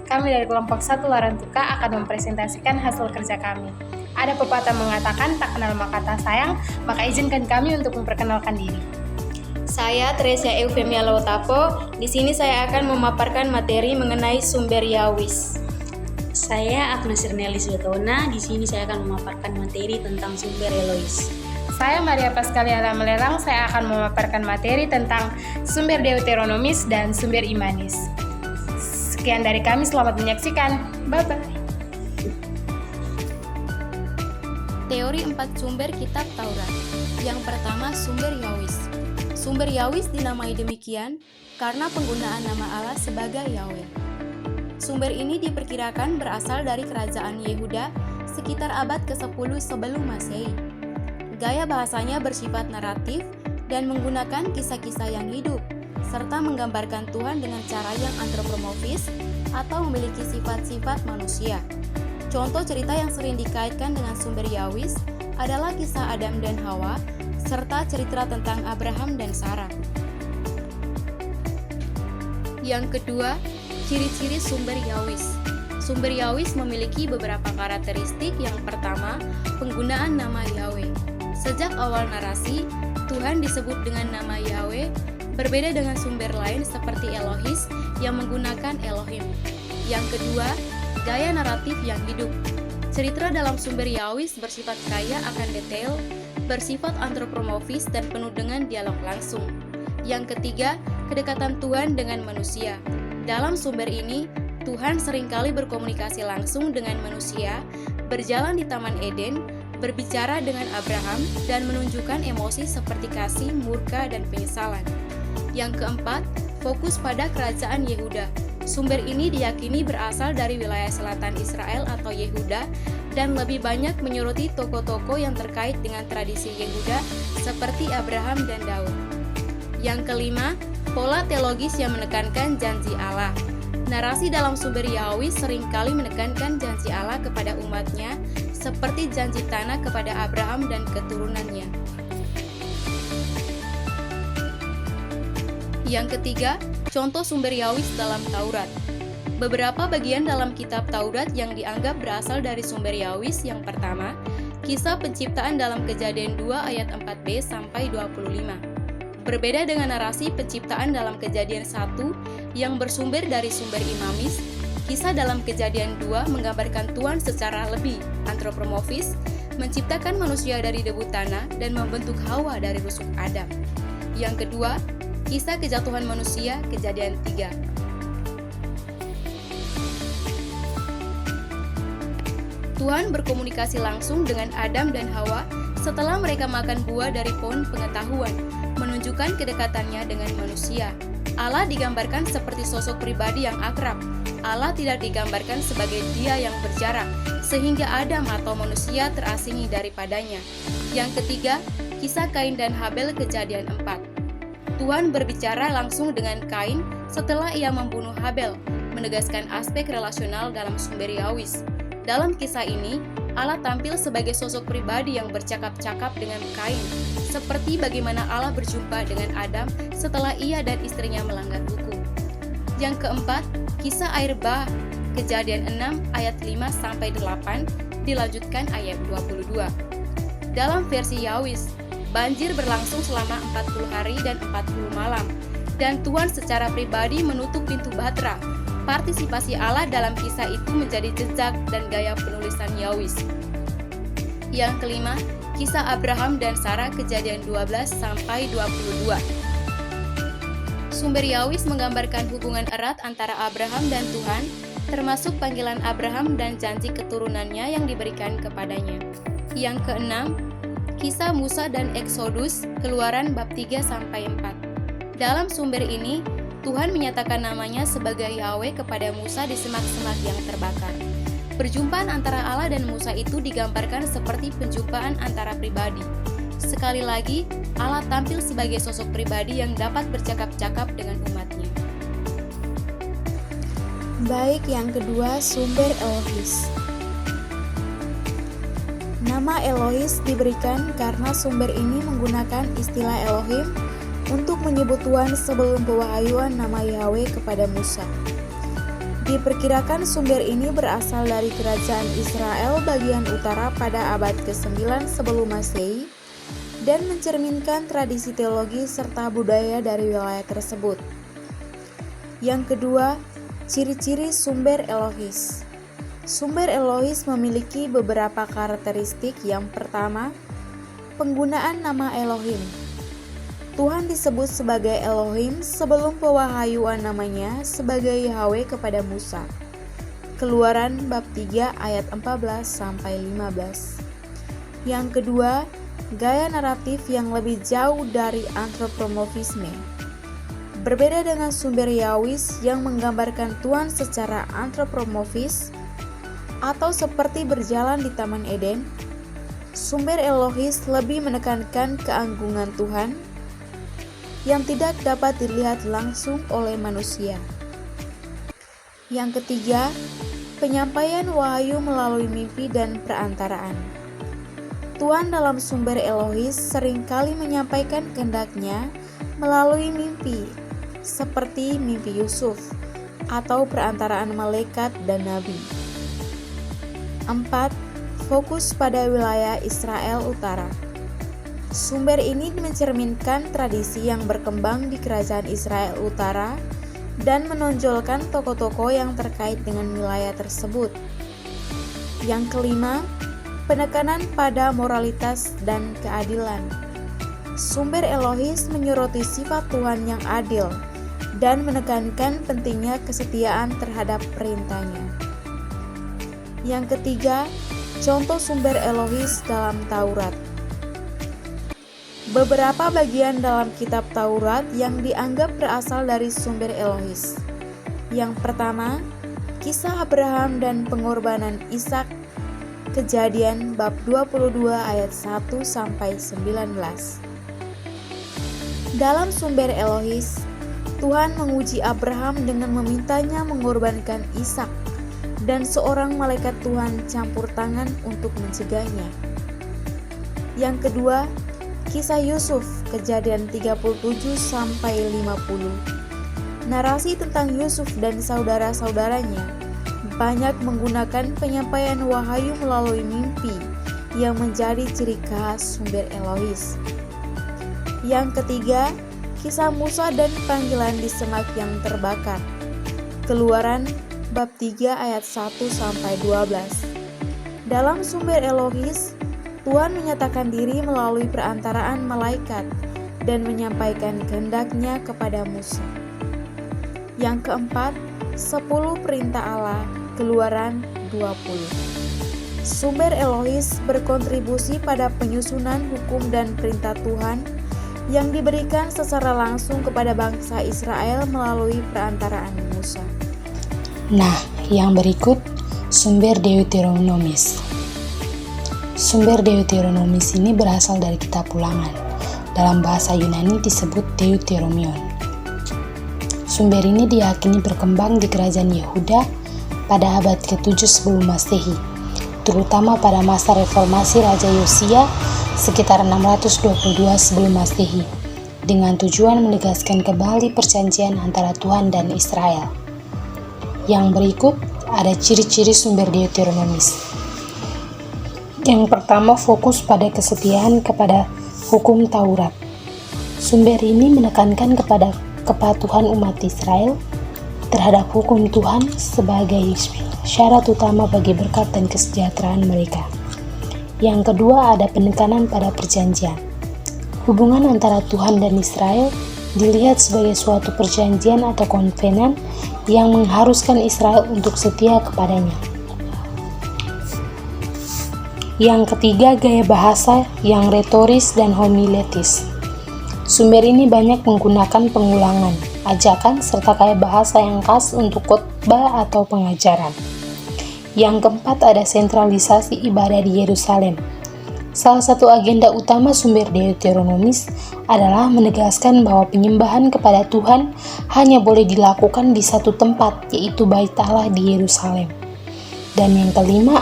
kami dari kelompok 1 Larantuka akan mempresentasikan hasil kerja kami. Ada pepatah mengatakan, tak kenal maka tak sayang, maka izinkan kami untuk memperkenalkan diri. Saya Tresia Eufemia Lautapo. Di sini saya akan memaparkan materi mengenai sumber Yawis. Saya Agnes Irnelis Betona. Di sini saya akan memaparkan materi tentang sumber Elois. Saya Maria Paskaliana Melelang. Saya akan memaparkan materi tentang sumber Deuteronomis dan sumber Imanis. Sekian dari kami, selamat menyaksikan. Bye-bye. Teori 4 sumber kitab Taurat. Yang pertama, sumber Yawis. Sumber Yawis dinamai demikian karena penggunaan nama Allah sebagai Yahweh. Sumber ini diperkirakan berasal dari kerajaan Yehuda sekitar abad ke-10 sebelum Masehi. Gaya bahasanya bersifat naratif dan menggunakan kisah-kisah yang hidup, serta menggambarkan Tuhan dengan cara yang antropomorfis atau memiliki sifat-sifat manusia. Contoh cerita yang sering dikaitkan dengan sumber Yawis adalah kisah Adam dan Hawa, serta cerita tentang Abraham dan Sarah. Yang kedua, ciri-ciri sumber Yawis. Sumber Yawis memiliki beberapa karakteristik. Yang pertama, penggunaan nama Yahweh. Sejak awal narasi, Tuhan disebut dengan nama Yahweh, berbeda dengan sumber lain seperti Elohis yang menggunakan Elohim. Yang kedua, gaya naratif yang hidup. Cerita dalam sumber Yawis bersifat kaya akan detail, bersifat antropomorfis dan penuh dengan dialog langsung. Yang ketiga, kedekatan Tuhan dengan manusia. Dalam sumber ini, Tuhan seringkali berkomunikasi langsung dengan manusia, berjalan di Taman Eden, berbicara dengan Abraham, dan menunjukkan emosi seperti kasih, murka, dan penyesalan. Yang keempat, fokus pada kerajaan Yehuda. Sumber ini diyakini berasal dari wilayah selatan Israel atau Yehuda, dan lebih banyak menyoroti tokoh-tokoh yang terkait dengan tradisi Yehuda seperti Abraham dan Daud. Yang kelima, pola teologis yang menekankan janji Allah. Narasi dalam sumber Yawis seringkali menekankan janji Allah kepada umatnya, seperti janji tanah kepada Abraham dan keturunannya. Yang ketiga, contoh sumber Yawis dalam Taurat. Beberapa bagian dalam kitab Taurat yang dianggap berasal dari sumber Yawis. Yang pertama, kisah penciptaan dalam Kejadian 2 ayat 4b sampai 25. Berbeda dengan narasi penciptaan dalam Kejadian 1 yang bersumber dari sumber Imamis, kisah dalam Kejadian 2 menggambarkan Tuhan secara lebih antropomorfis, menciptakan manusia dari debu tanah dan membentuk Hawa dari rusuk Adam. Yang kedua, kisah kejatuhan manusia, Kejadian 3. Tuhan berkomunikasi langsung dengan Adam dan Hawa setelah mereka makan buah dari pohon pengetahuan, menunjukkan kedekatannya dengan manusia. Allah digambarkan seperti sosok pribadi yang akrab. Allah tidak digambarkan sebagai Dia yang berjarak, sehingga Adam atau manusia terasingi daripadanya. Yang ketiga, kisah Kain dan Habel, Kejadian 4. Tuhan berbicara langsung dengan Kain setelah ia membunuh Habel, menegaskan aspek relasional dalam sumber Yawis. Dalam kisah ini, Allah tampil sebagai sosok pribadi yang bercakap-cakap dengan Kain, seperti bagaimana Allah berjumpa dengan Adam setelah ia dan istrinya melanggar hukum. Yang keempat, kisah air bah, Kejadian 6 ayat 5-8, dilanjutkan ayat 22. Dalam versi Yawis, banjir berlangsung selama 40 hari dan 40 malam, dan Tuhan secara pribadi menutup pintu bahtera. Partisipasi Allah dalam kisah itu menjadi jejak dan gaya penulisan Yawis. Yang kelima, kisah Abraham dan Sarah, Kejadian 12-22. Sumber Yawis menggambarkan hubungan erat antara Abraham dan Tuhan, termasuk panggilan Abraham dan janji keturunannya yang diberikan kepadanya. Yang keenam, kisah Musa dan Eksodus, Keluaran bab 3-4. Dalam sumber ini, Tuhan menyatakan namanya sebagai Yahweh kepada Musa di semak-semak yang terbakar. Perjumpaan antara Allah dan Musa itu digambarkan seperti penjumpaan antara pribadi. Sekali lagi, Allah tampil sebagai sosok pribadi yang dapat bercakap-cakap dengan umatnya. Baik, yang kedua, sumber Elohis. Nama Elohis diberikan karena sumber ini menggunakan istilah Elohim untuk menyebut Tuhan sebelum pewahyuan nama Yahweh kepada Musa. Diperkirakan sumber ini berasal dari kerajaan Israel bagian utara pada abad ke-9 sebelum Masehi dan mencerminkan tradisi teologi serta budaya dari wilayah tersebut. Yang kedua, ciri-ciri sumber Elohis. Sumber Elohis memiliki beberapa karakteristik. Yang pertama, penggunaan nama Elohim. Tuhan disebut sebagai Elohim sebelum pewahayuan namanya sebagai Yahweh kepada Musa. Keluaran bab 3 ayat 14-15. Yang kedua, gaya naratif yang lebih jauh dari antropomorfisme. Berbeda dengan sumber Yahwis yang menggambarkan Tuhan secara antropomorfis atau seperti berjalan di Taman Eden, sumber Elohis lebih menekankan keagungan Tuhan yang tidak dapat dilihat langsung oleh manusia. Yang ketiga, penyampaian wahyu melalui mimpi dan perantaraan. Tuhan dalam sumber Elohis seringkali menyampaikan kehendak-Nya melalui mimpi, seperti mimpi Yusuf atau perantaraan malaikat dan nabi. 4. Fokus pada wilayah Israel Utara. Sumber ini mencerminkan tradisi yang berkembang di kerajaan Israel Utara dan menonjolkan tokoh-tokoh yang terkait dengan wilayah tersebut. Yang kelima, penekanan pada moralitas dan keadilan. Sumber Elohis menyoroti sifat Tuhan yang adil dan menekankan pentingnya kesetiaan terhadap perintahnya. Yang ketiga, contoh sumber Elohis dalam Taurat. Beberapa bagian dalam kitab Taurat yang dianggap berasal dari sumber Elohis. Yang pertama, kisah Abraham dan pengorbanan Ishak, Kejadian bab 22 ayat 1-19. Dalam sumber Elohis, Tuhan menguji Abraham dengan memintanya mengorbankan Ishak, dan seorang malaikat Tuhan campur tangan untuk mencegahnya. Yang kedua, kisah Yusuf, Kejadian 37-50. Narasi tentang Yusuf dan saudara-saudaranya banyak menggunakan penyampaian wahyu melalui mimpi yang menjadi ciri khas sumber Elohis. Yang ketiga, kisah Musa dan panggilan di semak yang terbakar. Keluaran bab 3 ayat 1-12. Dalam sumber Elohis, Tuhan menyatakan diri melalui perantaraan malaikat dan menyampaikan kehendak-Nya kepada Musa. Yang keempat, 10 perintah Allah, Keluaran 20. Sumber Elohis berkontribusi pada penyusunan hukum dan perintah Tuhan yang diberikan secara langsung kepada bangsa Israel melalui perantaraan Musa. Nah, yang berikut sumber Deuteronomis. Sumber Deuteronomis ini berasal dari kitab Ulangan. Dalam bahasa Yunani disebut Deuteronomion. Sumber ini diyakini berkembang di kerajaan Yehuda pada abad ke-7 sebelum Masehi, terutama pada masa reformasi Raja Yosia sekitar 622 sebelum Masehi, dengan tujuan menegaskan kembali perjanjian antara Tuhan dan Israel. Yang berikut ada ciri-ciri sumber Deuteronomis. Yang pertama, fokus pada kesetiaan kepada hukum Taurat. Sumber ini menekankan kepada kepatuhan umat Israel terhadap hukum Tuhan sebagai syarat utama bagi berkat dan kesejahteraan mereka. Yang kedua, ada penekanan pada perjanjian. Hubungan antara Tuhan dan Israel dilihat sebagai suatu perjanjian atau konvenan yang mengharuskan Israel untuk setia kepadanya. Yang ketiga, gaya bahasa yang retoris dan homiletis. Sumber ini banyak menggunakan pengulangan, ajakan, serta gaya bahasa yang khas untuk khotbah atau pengajaran. Yang keempat, ada sentralisasi ibadah di Yerusalem. Salah satu agenda utama sumber Deuteronomis adalah menegaskan bahwa penyembahan kepada Tuhan hanya boleh dilakukan di satu tempat, yaitu Bait Allah di Yerusalem. Dan yang kelima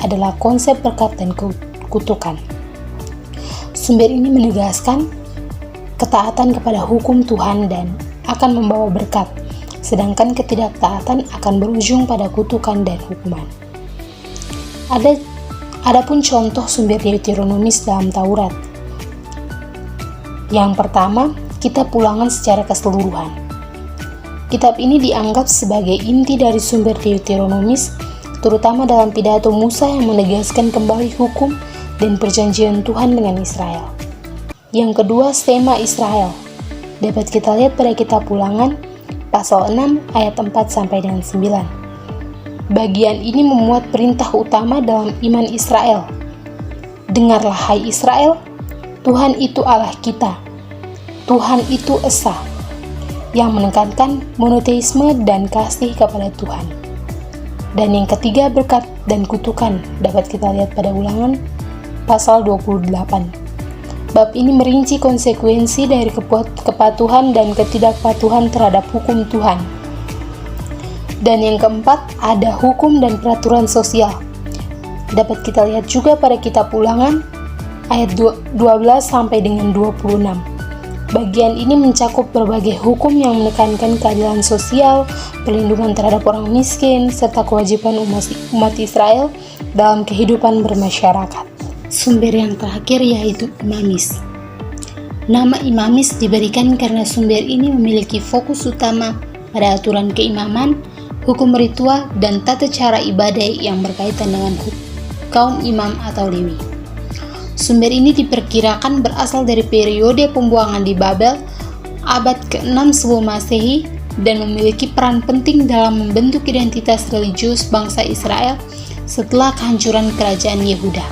adalah konsep berkat dan kutukan. Sumber ini menegaskan ketaatan kepada hukum Tuhan dan akan membawa berkat, sedangkan ketidaktaatan akan berujung pada kutukan dan hukuman. Adapun contoh sumber Deuteronomis dalam Taurat. Yang pertama, Kitab Ulangan secara keseluruhan. Kitab ini dianggap sebagai inti dari sumber Deuteronomis, terutama dalam pidato Musa yang menegaskan kembali hukum dan perjanjian Tuhan dengan Israel. Yang kedua, Sema Israel. Dapat kita lihat pada Kitab Ulangan pasal 6 ayat 4 sampai dengan 9. Bagian ini memuat perintah utama dalam iman Israel. Dengarlah hai Israel, Tuhan itu Allah kita. Tuhan itu esa, yang menekankan monoteisme dan kasih kepada Tuhan. Dan yang ketiga, berkat dan kutukan, dapat kita lihat pada Ulangan pasal 28. Bab ini merinci konsekuensi dari kepatuhan dan ketidakpatuhan terhadap hukum Tuhan. Dan yang keempat, ada hukum dan peraturan sosial. Dapat kita lihat juga pada Kitab Ulangan ayat 12 sampai dengan 26. Bagian ini mencakup berbagai hukum yang menekankan keadilan sosial, perlindungan terhadap orang miskin, serta kewajiban umat Israel dalam kehidupan bermasyarakat. Sumber yang terakhir yaitu Imamis. Nama Imamis diberikan karena sumber ini memiliki fokus utama pada aturan keimaman, hukum ritual, dan tata cara ibadah yang berkaitan dengan kaum imam atau Lewi. Sumber ini diperkirakan berasal dari periode pembuangan di Babel abad ke-6 sebelum Masehi dan memiliki peran penting dalam membentuk identitas religius bangsa Israel setelah kehancuran kerajaan Yehuda.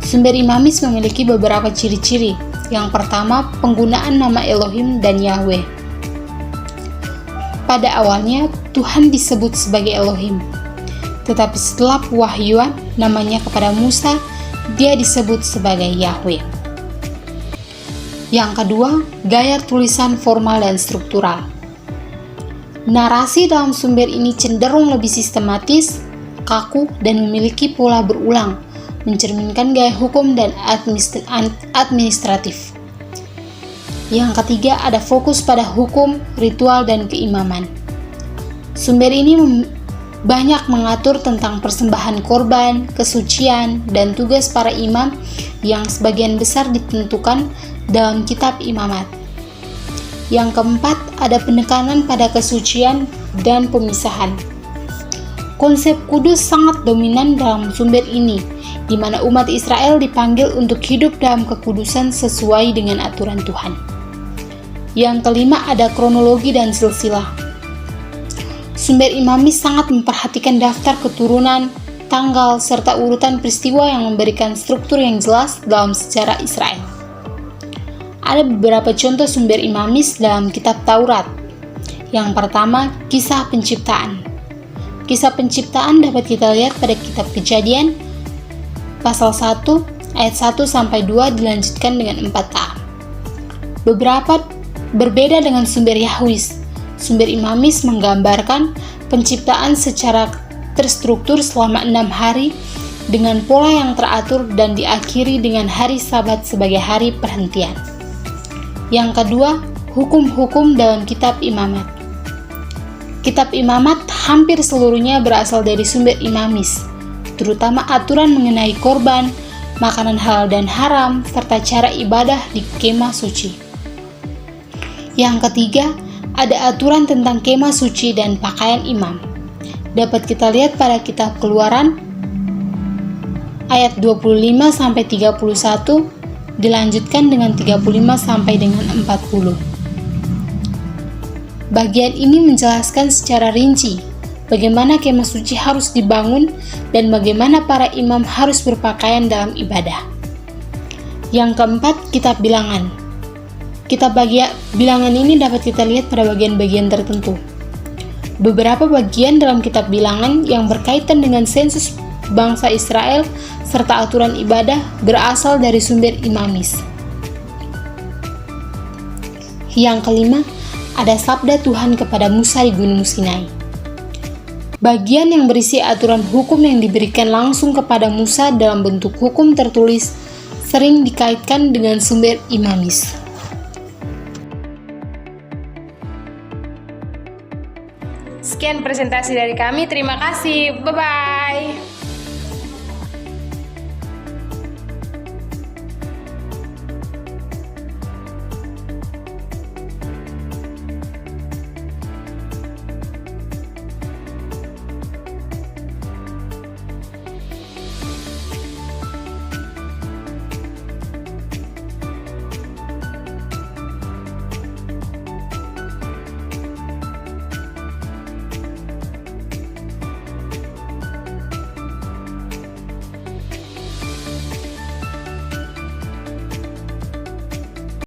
Sumber Imamis memiliki beberapa ciri-ciri. Yang pertama, penggunaan nama Elohim dan Yahweh. Pada awalnya, Tuhan disebut sebagai Elohim. Tetapi setelah pewahyuan namanya kepada Musa, dia disebut sebagai Yahweh. Yang kedua, gaya tulisan formal dan struktural. Narasi dalam sumber ini cenderung lebih sistematis, kaku, dan memiliki pola berulang, mencerminkan gaya hukum dan administratif. Yang ketiga, ada fokus pada hukum, ritual, dan keimaman. Sumber ini banyak mengatur tentang persembahan korban, kesucian, dan tugas para imam yang sebagian besar ditentukan dalam kitab imamat. Yang keempat, ada penekanan pada kesucian dan pemisahan. Konsep kudus sangat dominan dalam sumber ini, di mana umat Israel dipanggil untuk hidup dalam kekudusan sesuai dengan aturan Tuhan. Yang kelima, ada kronologi dan silsilah. Sumber Imamis sangat memperhatikan daftar keturunan, tanggal, serta urutan peristiwa yang memberikan struktur yang jelas dalam sejarah Israel. Ada beberapa contoh sumber Imamis dalam kitab Taurat. Yang pertama, kisah penciptaan. Kisah penciptaan dapat kita lihat pada kitab Kejadian pasal 1 ayat 1 sampai 2 dilanjutkan dengan 4a. Berbeda dengan sumber Yahwis, sumber Imamis menggambarkan penciptaan secara terstruktur selama 6 hari dengan pola yang teratur dan diakhiri dengan hari Sabat sebagai hari perhentian. Yang kedua, hukum-hukum dalam kitab Imamat. Kitab Imamat hampir seluruhnya berasal dari sumber Imamis, terutama aturan mengenai korban, makanan halal dan haram, serta cara ibadah di kemah suci. Yang ketiga, ada aturan tentang kemah suci dan pakaian imam. Dapat kita lihat pada kitab Keluaran ayat 25 sampai 31 dilanjutkan dengan 35 sampai dengan 40. Bagian ini menjelaskan secara rinci bagaimana kemah suci harus dibangun dan bagaimana para imam harus berpakaian dalam ibadah. Yang keempat, kitab Bilangan. Kitab Bilangan ini dapat kita lihat pada bagian-bagian tertentu. Beberapa bagian dalam kitab Bilangan yang berkaitan dengan sensus bangsa Israel serta aturan ibadah berasal dari sumber Imamis. Yang kelima, ada sabda Tuhan kepada Musa di Gunung Sinai. Bagian yang berisi aturan hukum yang diberikan langsung kepada Musa dalam bentuk hukum tertulis sering dikaitkan dengan sumber Imamis. Sekian presentasi dari kami. Terima kasih. Bye-bye.